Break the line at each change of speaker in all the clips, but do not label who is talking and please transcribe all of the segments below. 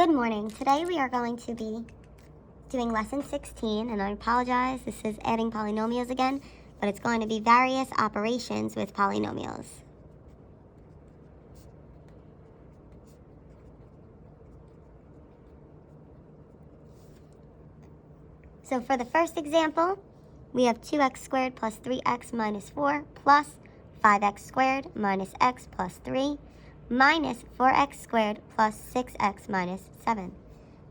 Good morning. Today we are going to be doing lesson 16, and I apologize, this is adding polynomials again, but it's going to be various operations with polynomials. So for the first example, we have 2x squared plus 3x minus 4 plus 5x squared minus x plus 3 minus 4x squared plus 6x minus 7.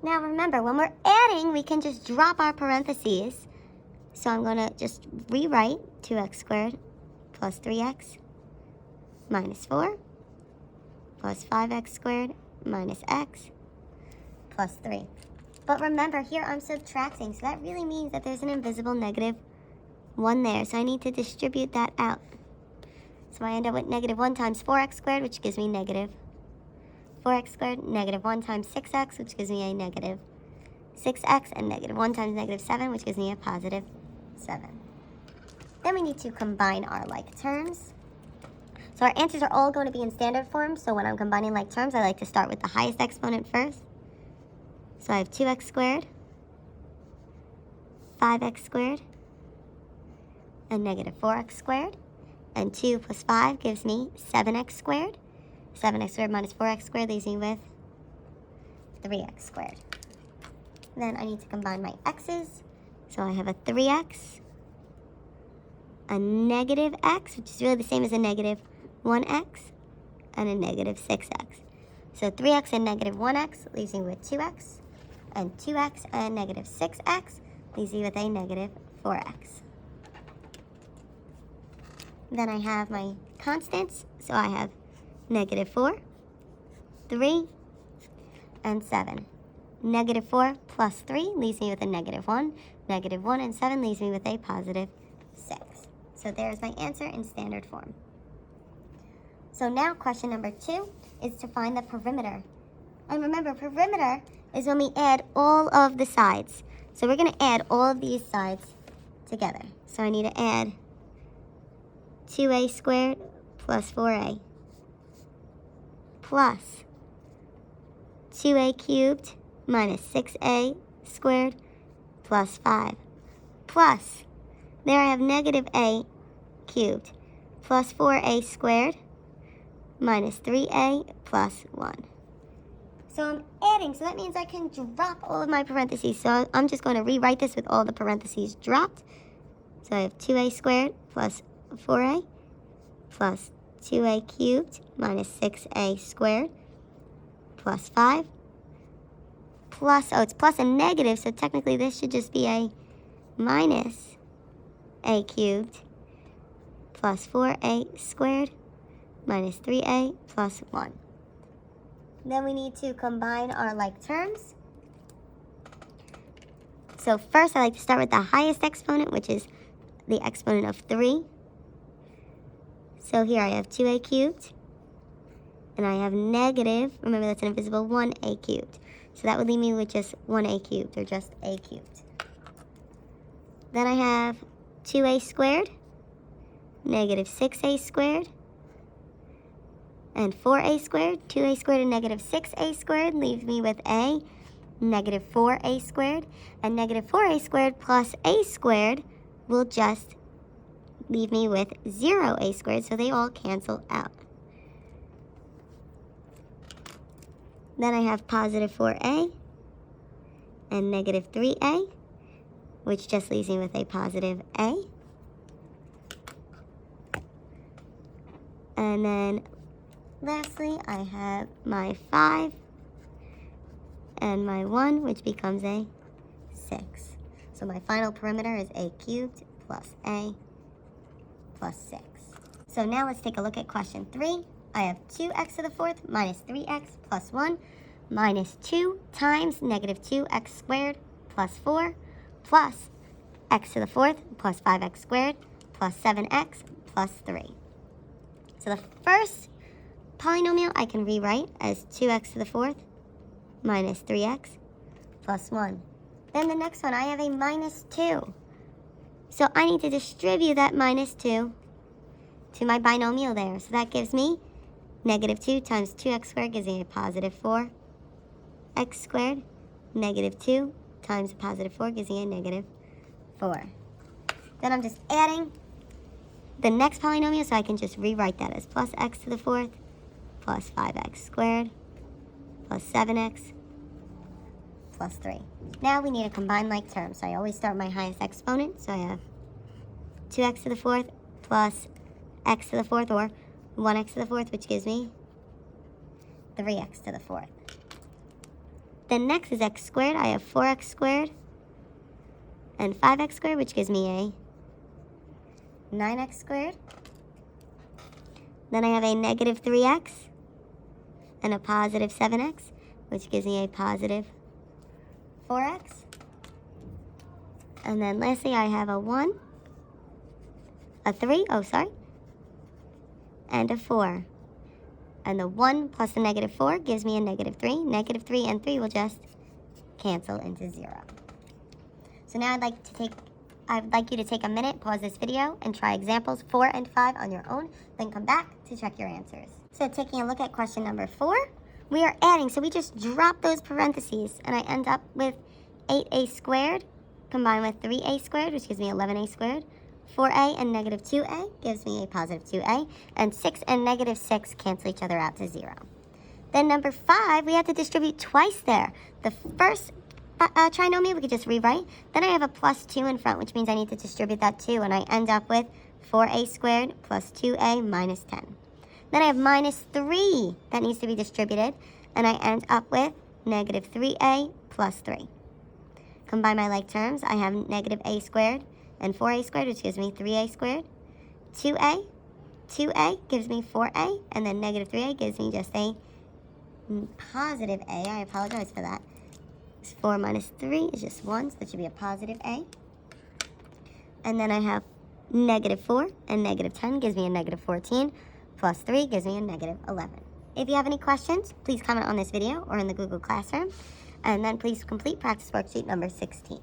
Now remember, when we're adding, we can just drop our parentheses. So I'm going to just rewrite 2x squared plus 3x minus 4 plus 5x squared minus x plus 3. But remember, here I'm subtracting, so that really means that there's an invisible negative 1 there. So I need to distribute that out. So I end up with negative 1 times 4x squared, which gives me negative 4x squared, negative 1 times 6x, which gives me a negative 6x, and negative 1 times negative 7, which gives me a positive 7. Then we need to combine our like terms. So our answers are all going to be in standard form, so when I'm combining like terms, I like to start with the highest exponent first. So I have 2x squared, 5x squared, and negative 4x squared. And 2 plus 5 gives me 7x squared. 7x squared minus 4x squared leaves me with 3x squared. Then I need to combine my x's. So I have a 3x, a negative x, which is really the same as a negative 1x, and a negative 6x. So 3x and negative 1x leaves me with 2x, and 2x and negative 6x leaves me with a negative 4x. Then I have my constants, so I have negative 4, 3, and 7. Negative 4 plus 3 leaves me with a negative 1. Negative 1 and 7 leaves me with a positive 6. So there's my answer in standard form. So now question number 2 is to find the perimeter. And remember, perimeter is when we add all of the sides. So we're going to add all of these sides together. So I need to add 2a squared plus 4a plus 2a cubed minus 6a squared plus 5 plus, there I have negative a cubed plus 4a squared minus 3a plus 1. So I'm adding, so that means I can drop all of my parentheses. So I'm just going to rewrite this with all the parentheses dropped. So I have 2a squared plus 4a plus 2a cubed minus 6a squared plus 5 plus, it's plus a negative, so technically this should just be a minus a cubed plus 4a squared minus 3a plus 1. Then we need to combine our like terms. So first I like to start with the highest exponent, which is the exponent of 3. So here I have 2a cubed, and I have negative, remember that's an invisible 1a cubed. So that would leave me with just 1a cubed, or just a cubed. Then I have 2a squared, negative 6a squared, and 4a squared. 2a squared and negative 6a squared leaves me with a negative 4a squared, and negative 4a squared plus a squared will just leave me with 0a squared, so they all cancel out. Then I have positive 4a and negative 3a, which just leaves me with a positive a. And then lastly, I have my 5 and my 1, which becomes a 6. So my final perimeter is a cubed plus a plus 6. So now let's take a look at question 3. I have 2x to the 4th minus 3x plus 1 minus 2 times negative 2x squared plus 4 plus x to the 4th plus 5x squared plus 7x plus 3. So the first polynomial I can rewrite as 2x to the 4th minus 3x plus 1. Then the next one, I have a minus 2. So I need to distribute that minus 2 to my binomial there. So that gives me negative 2 times 2x squared gives me a positive 4. x squared, negative 2 times a positive 4 gives me a negative 4. Then I'm just adding the next polynomial, so I can just rewrite that as plus x to the 4th plus 5x squared plus 7x plus 3. Now we need to combine like terms, so I always start my highest exponent, so I have 2x to the 4th plus x to the 4th, or 1x to the 4th, which gives me 3x to the 4th. Then next is x squared. I have 4x squared and 5x squared, which gives me a 9x squared. Then I have a negative 3x and a positive 7x, which gives me a positive 4x. And then lastly, I have a 1, a 3, and a 4. And the 1 plus the negative 4 gives me a negative 3. Negative 3 and 3 will just cancel into 0. So now I'd like you to take a minute, pause this video, and try examples 4 and 5 on your own, then come back to check your answers. So taking a look at question number 4, we are adding, so we just drop those parentheses, and I end up with 8a squared combined with 3a squared, which gives me 11a squared. 4a and negative 2a gives me a positive 2a, and 6 and negative 6 cancel each other out to 0. Then number 5, we have to distribute twice there. The first trinomial we could just rewrite. Then I have a plus 2 in front, which means I need to distribute that 2, and I end up with 4a squared plus 2a minus 10. Then I have minus 3 that needs to be distributed, and I end up with negative 3a plus 3. Combine my like terms, I have negative a squared and 4a squared, which gives me 3a squared. 2a gives me 4a, and then negative 3a gives me just a positive a. I apologize for that. 4 minus 3 is just 1, so that should be a positive a. And then I have negative 4 and negative 10 gives me a negative 14, plus 3 gives me a negative 11. If you have any questions, please comment on this video or in the Google Classroom, and then please complete practice worksheet number 16.